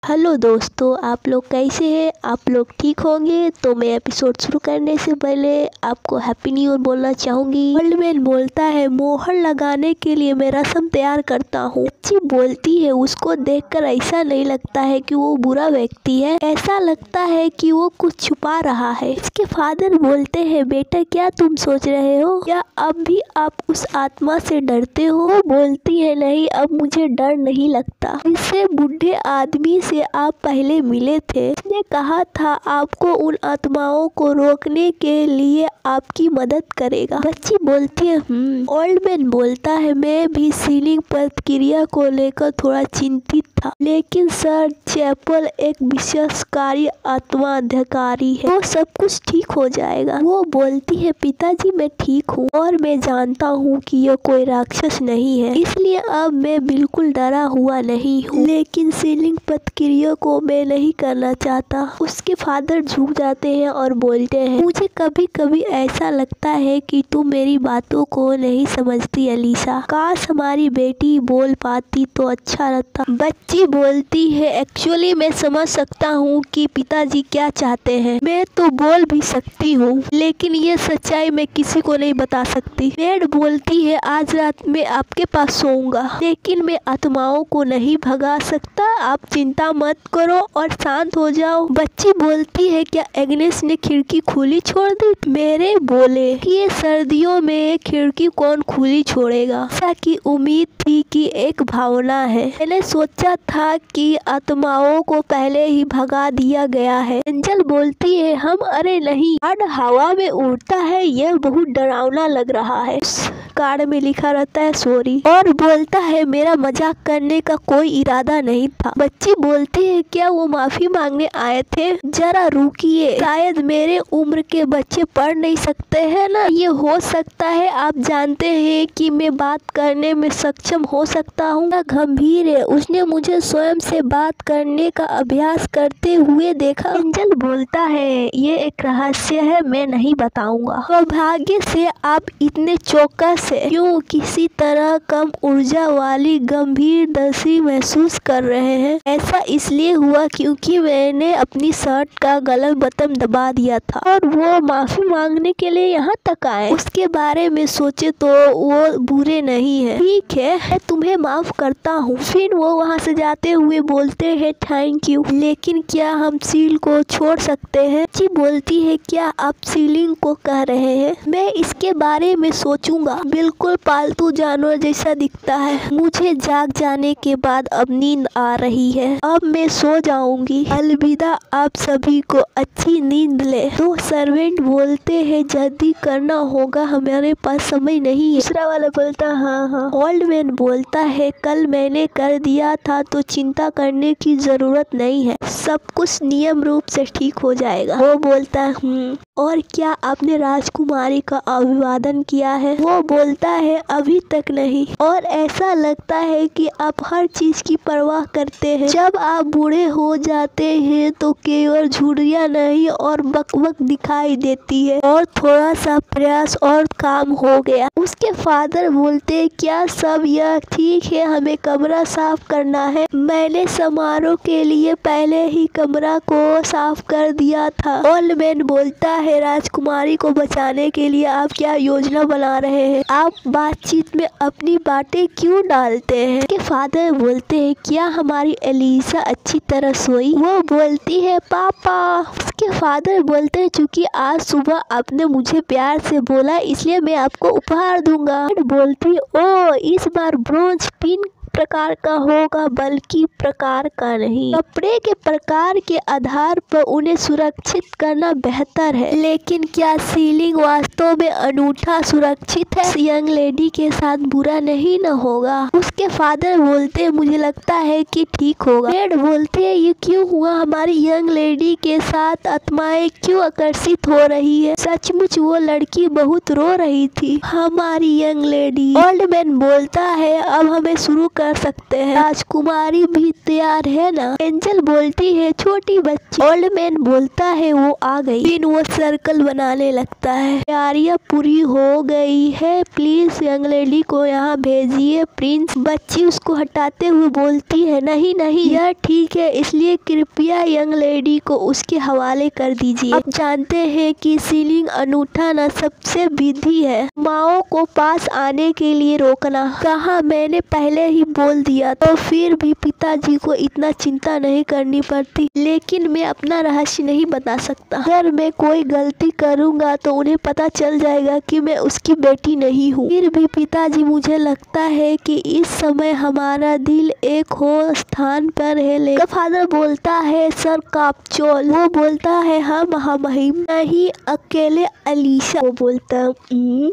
Hello दोस्तों, आप लोग कैसे हैं? आप लोग ठीक होंगे। तो मैं एपिसोड शुरू करने से पहले आपको हैप्पी न्यू ईयर बोलना चाहूंगी। ओल्ड मैन बोलता है, मोहर लगाने के लिए मैं रस्म तैयार करता हूँ। बच्ची बोलती है, उसको देखकर ऐसा नहीं लगता है कि वो बुरा व्यक्ति है, ऐसा लगता है कि वो कुछ छुपा रहा है। इसके फादर बोलते हैं, बेटा क्या तुम सोच रहे हो? क्या अब भी आप उस आत्मा से डरते हो? वो बोलती है, नहीं, अब मुझे डर नहीं लगता। इससे बूढ़े आदमी से आप पहले मिले थे, उसने कहा था आपको उन आत्माओं को रोकने के लिए आपकी मदद करेगा। बच्ची बोलती है, ओल्ड मैन बोलता है, मैं भी सीलिंग प्रक्रिया को लेकर थोड़ा चिंतित था, लेकिन सर चैपल एक विशेषकारी आत्मा अधिकारी है, वो सब कुछ ठीक हो जाएगा। वो बोलती है, पिताजी मैं ठीक हूँ और मैं जानता हूँ कि यह कोई राक्षस नहीं है, इसलिए अब मैं बिल्कुल डरा हुआ नहीं हूँ, लेकिन सीलिंग प्रक्रिया को मैं नहीं करना चाहता। उसके फादर झुक जाते हैं और बोलते हैं, मुझे कभी कभी ऐसा लगता है कि तुम मेरी बातों को नहीं समझती अलीसा, काश हमारी बेटी बोल पाती तो अच्छा रहता। बच्ची बोलती है, एक्चुअली मैं समझ सकता हूँ कि पिताजी क्या चाहते हैं, मैं तो बोल भी सकती हूँ, लेकिन ये सच्चाई मैं किसी को नहीं बता सकती। मेड बोलती है, आज रात में आपके पास सोऊंगा, लेकिन मैं आत्माओं को नहीं भगा सकता, आप चिंता मत करो और शांत हो जाओ। बच्ची बोलती है, क्या एग्नेस ने खिड़की खुली छोड़ दी? मेरे बोले कि ये सर्दियों में खिड़की कौन खुली छोड़ेगा, ऐसा की उम्मीद थी कि एक भावना है, मैंने सोचा था कि आत्माओं को पहले ही भगा दिया गया है। एंजल बोलती है, हम अरे नहीं, कार्ड हवा में उड़ता है, यह बहुत डरावना लग रहा है, कार्ड में लिखा रहता है सॉरी, और बोलता है मेरा मजाक करने का कोई इरादा नहीं था। बच्ची बोलती है, क्या वो माफी मांगने आए थे? जरा रुकिए, शायद मेरे उम्र के बच्चे पढ़ नहीं सकते हैं ना, ये हो सकता है आप जानते हैं कि मैं बात करने में सक्षम हो सकता हूँ। गंभीर है, उसने मुझे स्वयं से बात करने का अभ्यास करते हुए देखा। एंजल बोलता है, ये एक रहस्य है, मैं नहीं बताऊंगा। सौभाग्य से आप इतने चौकस है, क्यों किसी तरह कम ऊर्जा वाली गंभीर दर्शी महसूस कर रहे हैं? ऐसा इसलिए हुआ क्योंकि मैंने अपनी शर्ट का गलत बटन दबा दिया था और वो माफी मांगने के लिए यहाँ तक आए। उसके बारे में सोचे तो वो बुरे नहीं है, ठीक है, मैं तुम्हें माफ करता हूँ। फिर वो वहाँ से जाते हुए बोलते हैं, थैंक यू, लेकिन क्या हम सील को छोड़ सकते हैं? जी बोलती है, क्या आप सीलिंग को कह रहे हैं? मैं इसके बारे में सोचूंगा, बिल्कुल पालतू जानवर जैसा दिखता है। मुझे जाग जाने के बाद अब नींद आ रही है, अब मैं सो जाऊंगी, अलविदा, आप सभी को अच्छी नींद ले। तो सर्वेंट बोलते हैं, जल्दी करना होगा, हमारे पास समय नहीं है। दूसरा वाला बोलता, हाँ। ओल्ड मैन बोलता है, कल मैंने कर दिया था तो चिंता करने की जरूरत नहीं है, सब कुछ नियम रूप से ठीक हो जाएगा। वो बोलता है, और क्या आपने राजकुमारी का अभिवादन किया है? वो बोलता है, अभी तक नहीं, और ऐसा लगता है कि आप हर चीज की परवाह करते हैं। जब आप बूढ़े हो जाते हैं तो केवल झुर्रियां नहीं और बकबक दिखाई देती है, और थोड़ा सा प्रयास और काम हो गया। उसके फादर बोलते, क्या सब यह ठीक है? हमें कमरा साफ करना है, मैंने समारोह के लिए पहले ही कमरा को साफ कर दिया था। ओल्ड मैन बोलता है, राजकुमारी को बचाने के लिए आप क्या योजना बना रहे हैं? आप बातचीत में अपनी बातें क्यों डालते हैं? उसके फादर बोलते हैं, क्या हमारी एलिसा अच्छी तरह सोई? वो बोलती है, पापा। उसके फादर बोलते हैं, चूंकि आज सुबह आपने मुझे प्यार से बोला, इसलिए मैं आपको उपहार दूंगा। बोलती, ओ इस बार ब्रोंज पिन प्रकार का होगा, बल्कि प्रकार का नहीं। कपड़े के प्रकार के आधार पर उन्हें सुरक्षित करना बेहतर है, लेकिन क्या सीलिंग वास्तव में अनूठा सुरक्षित है? यंग लेडी के साथ बुरा नहीं न होगा? उसके फादर बोलते हैं, मुझे लगता है कि ठीक होगा। मेड बोलते हैं, ये क्यों हुआ? हमारी यंग लेडी के साथ आत्माएं क्यों आकर्षित हो रही है? सचमुच वो लड़की बहुत रो रही थी, हमारी यंग लेडी। ओल्ड मैन बोलता है, अब हमें शुरू कर सकते हैं। राजकुमारी भी तैयार है ना? एंजल बोलती है छोटी बच्ची। ओल्ड मैन बोलता है वो आ गई। फिर वो सर्कल बनाने लगता है। तैयारियां पूरी हो गई है, प्लीज यंग लेडी को यहाँ भेजिए प्रिंस। बच्ची उसको हटाते हुए बोलती है नहीं नहीं यह ठीक है, इसलिए कृपया यंग लेडी को उसके हवाले कर दीजिए। आप जानते हैं कि सीलिंग अनूठा न सबसे विधि है। माओ को पास आने के लिए रोकना। कहा मैंने पहले ही बोल दिया। तो फिर भी पिताजी को इतना चिंता नहीं करनी पड़ती, लेकिन मैं अपना रहस्य नहीं बता सकता। अगर मैं कोई गलती करूंगा तो उन्हें पता चल जाएगा कि मैं उसकी बेटी नहीं हूँ। फिर भी पिताजी मुझे लगता है कि इस समय हमारा दिल एक हो स्थान पर है। लेकिन फादर बोलता है सर कापचोल। वो बोलता है हम महामहिम नहीं, अकेले अलीशा। वो बोलता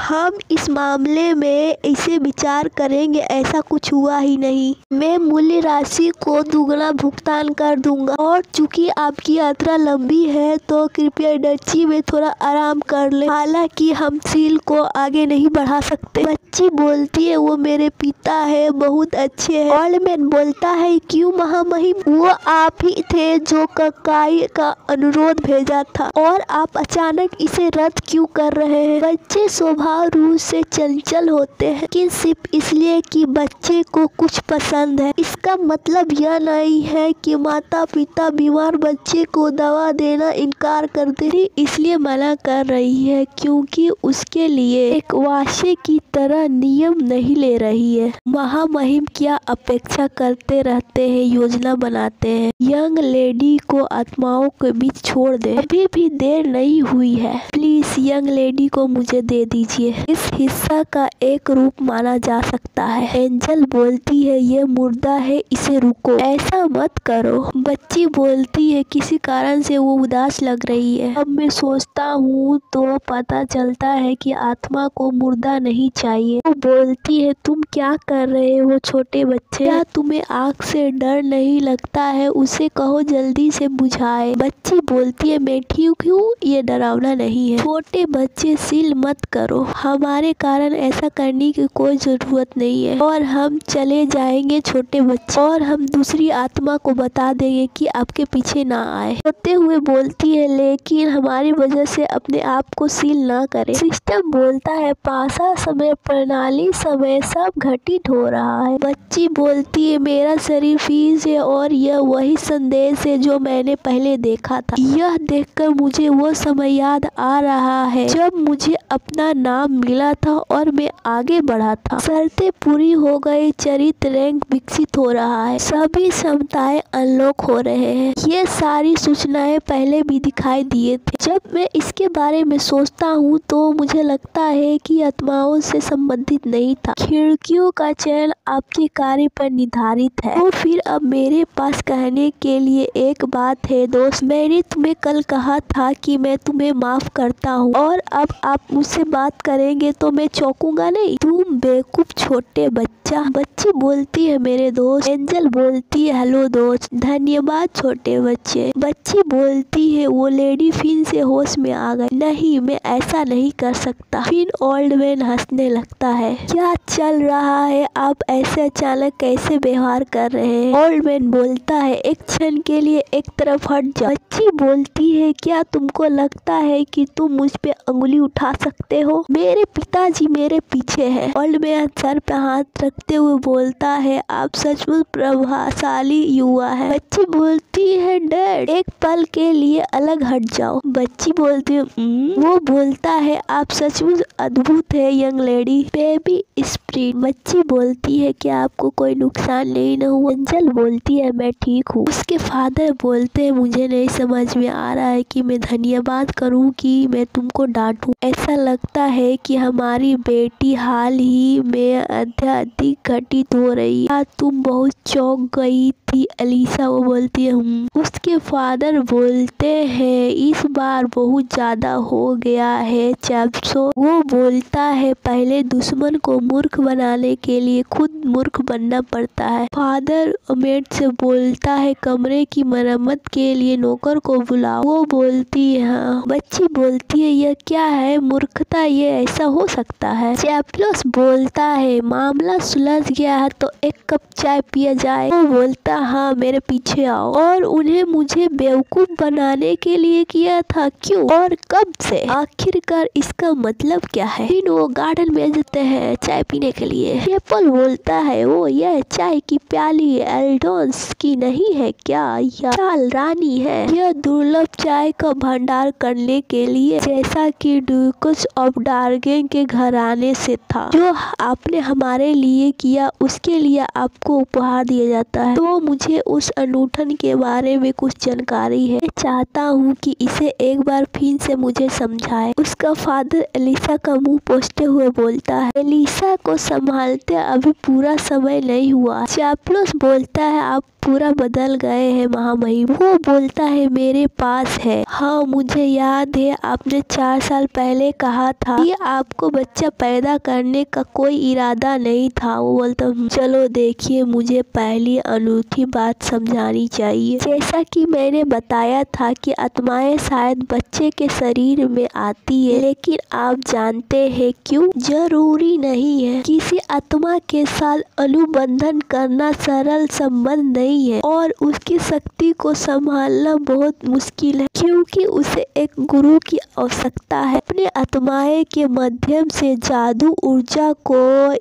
हम इस मामले में इसे विचार करेंगे, ऐसा कुछ हुआ ही नहीं। मैं मूल्य राशि को दुगना भुगतान कर दूंगा, और चूंकि आपकी यात्रा लंबी है तो कृपया डची में थोड़ा आराम कर ले। हालांकि हम सील को आगे नहीं बढ़ा सकते। बच्ची बोलती है वो मेरे पिता है, बहुत अच्छे हैं। ओल्ड मैन बोलता है क्यों महामहिम? वो आप ही थे जो ककाई का अनुरोध भेजा था, और आप अचानक इसे रद्द क्यों कर रहे हैं? बच्चे स्वभाव रूप से चंचल होते हैं, लेकिन सिर्फ इसलिए कि बच्चे को कुछ पसंद है, इसका मतलब यह नहीं है कि माता पिता बीमार बच्चे को दवा देना इनकार कर दे, इसलिए मना कर रही है क्योंकि उसके लिए एक वाशे की तरह नियम नहीं ले रही है। महामहिम क्या अपेक्षा करते रहते हैं, योजना बनाते हैं। यंग लेडी को आत्माओं के बीच छोड़ दे, अभी भी देर नहीं हुई है। प्लीज यंग लेडी को मुझे दे दीजिए। इस हिस्सा का एक रूप माना जा सकता है। एंजल बोलती है ये मुर्दा है, इसे रुको, ऐसा मत करो। बच्ची बोलती है किसी कारण से वो उदास लग रही है। अब मैं सोचता हूँ तो पता चलता है कि आत्मा को मुर्दा नहीं चाहिए। वो बोलती है तुम क्या कर रहे हो छोटे बच्चे? क्या तुम्हें आग से डर नहीं लगता है? उसे कहो जल्दी से बुझाए। बच्ची बोलती है मैं ठीक हूँ, ये डरावना नहीं है। छोटे बच्चे सील मत करो, हमारे कारण ऐसा करने की कोई जरूरत नहीं है, और हम चले जाएंगे छोटे बच्चे, और हम दूसरी आत्मा को बता देंगे कि आपके पीछे ना आए। रोते हुए बोलती है लेकिन हमारी वजह से अपने आप को सील ना करे। सिस्टम बोलता है पासा समय प्रणाली समय सब घटित हो रहा है। बच्ची बोलती है मेरा शरीर फीस है, और यह वही संदेश है जो मैंने पहले देखा था। यह देखकर मुझे वो समय याद आ रहा है जब मुझे अपना नाम मिला था और मैं आगे बढ़ा था। शर्तें पूरी हो गई, चरित्र रैंक विकसित हो रहा है, सभी क्षमताएं अनलॉक हो रहे हैं। ये सारी सूचनाएं पहले भी दिखाई दिए थे। जब मैं इसके बारे में सोचता हूँ तो मुझे लगता है कि आत्माओं से संबंधित नहीं था। खिड़कियों का चयन आपके कार्य पर निर्धारित है। तो फिर अब मेरे पास कहने के लिए एक बात है दोस्त, मैंने तुम्हें कल कहा था कि मैं तुम्हें माफ करता हूँ, और अब आप मुझसे बात करेंगे तो मैं चौंकूंगा नहीं। तुम बेवकूफ छोटे बच्चा। बच्ची बोलती है मेरे दोस्त। एंजल बोलती है हेलो दोस्त। धन्यवाद छोटे बच्चे। बच्ची बोलती है वो लेडी फिर से होश में आ गई। नहीं मैं ऐसा नहीं कर सकता। फिर ओल्ड मैन हंसने लगता है। क्या चल रहा है, आप ऐसे अचानक कैसे व्यवहार कर रहे हैं? ओल्ड मैन बोलता है एक क्षण के लिए एक तरफ हट जाओ। बच्ची बोलती है क्या तुमको लगता है कि तुम मुझ पे अंगुली उठा सकते हो? मेरे पिताजी मेरे पीछे हैं। ओल्ड मैन सर पे हाथ रखते हुए बोलता है आप सचमुच प्रभावशाली युवा है। बच्ची बोलती है डैड एक पल के लिए अलग हट जाओ। बच्ची बोलती है वो बोलता है आप सचमुच अद्भुत है यंग लेडी। Baby spirit. बच्ची बोलती है क्या आपको कोई नुकसान नहीं न हुआ? एंजल बोलती है मैं ठीक हूँ। उसके फादर बोलते हैं मुझे नहीं समझ में आ रहा है कि मैं धन्यवाद करूँ कि मैं तुमको डांटूं। ऐसा लगता है कि हमारी बेटी हाल ही में अत्यधिक घटित हो रही है। तुम बहुत चौंक गई थी अलीशा। वो बोलती है उसके फादर बोलते हैं इस बार बहुत ज्यादा हो गया है चैप्सो। वो बोलता है पहले दुश्मन को मूर्ख बनाने के लिए खुद मूर्ख बनना पड़ता है। फादर मेड से बोलता है कमरे की मरम्मत के लिए नौकर को बुलाओ। वो बोलती है हाँ। बच्ची बोलती है यह क्या है मूर्खता, ये ऐसा हो सकता है। चैपलोस बोलता है मामला सुलझ गया है तो एक कप चाय पिया जाए। वो बोलता हाँ मेरे पीछे आओ। और उन्हें मुझे बेवकूफ बनाने के लिए किया था, क्यों और कब से? आखिरकार इसका मतलब क्या है? फिर वो गार्डन में जाते हैं चाय पीने के लिए। एप्पल बोलता है वो यह चाय की प्याली एल्डोंस की नहीं है क्या, या चाल रानी है? यह दुर्लभ चाय का भंडार करने के लिए जैसा कि ड्यूक्स ऑफ डार्गेन के घराने से था। जो आपने हमारे लिए किया उसके लिए आपको उपहार दिया जाता है। तो मुझे उस अनूठन के बारे में कुछ जानकारी है। मैं चाहता हूँ कि इसे एक बार फिर से मुझे समझाए। उसका फादर एलिसा का मुंह पोंछते हुए बोलता है एलिसा को संभालते अभी पूरा समय नहीं हुआ। चैपलोस बोलता है आप पूरा बदल गए हैं महामहिम। वो बोलता है मेरे पास है। हाँ मुझे याद है आपने 4 साल पहले कहा था कि आपको बच्चा पैदा करने का कोई इरादा नहीं था। वो बोलता चलो देखिए मुझे पहली अनूठी बात समझानी चाहिए। जैसा कि मैंने बताया था कि आत्माएं शायद बच्चे के शरीर में आती है, लेकिन आप जानते हैं क्यों? जरूरी नहीं है। किसी आत्मा के साथ अनुबंधन करना सरल संबंध नहीं है और उसकी शक्ति को संभालना बहुत मुश्किल है, क्योंकि उसे एक गुरु की आवश्यकता है। अपने आत्माएं के माध्यम से जादू ऊर्जा को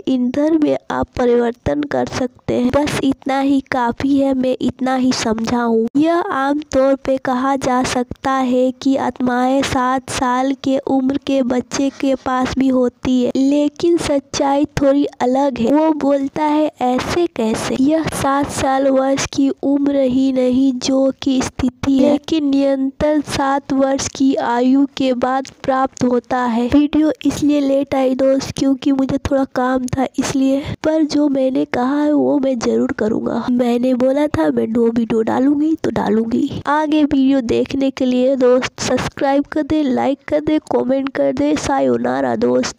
ईंधन में आप परिवर्तन कर सकते हैं। बस इतना ही काफी है, मैं इतना ही समझा हूँ। यह आमतौर पे कहा जा सकता है कि आत्माएं 7 साल के उम्र के बच्चे के पास भी होती है, लेकिन सच्चाई थोड़ी अलग है। वो बोलता है ऐसे कैसे? यह 7 साल वर्ष की उम्र ही नहीं जो की स्थिति है, लेकिन निरंतर 7 वर्ष की आयु के बाद प्राप्त होता है। वीडियो इसलिए लेट आई दोस्त क्योंकि मुझे थोड़ा काम था इसलिए, पर जो मैंने कहा है वो मैं जरूर करूँगा। मैंने बोला था मैं 2 वीडियो डालूंगी तो डालूंगी। आगे वीडियो देखने के लिए दोस्त सब्सक्राइब कर दे, लाइक कर दे, कमेंट कर दे। सायोनारा दोस्त।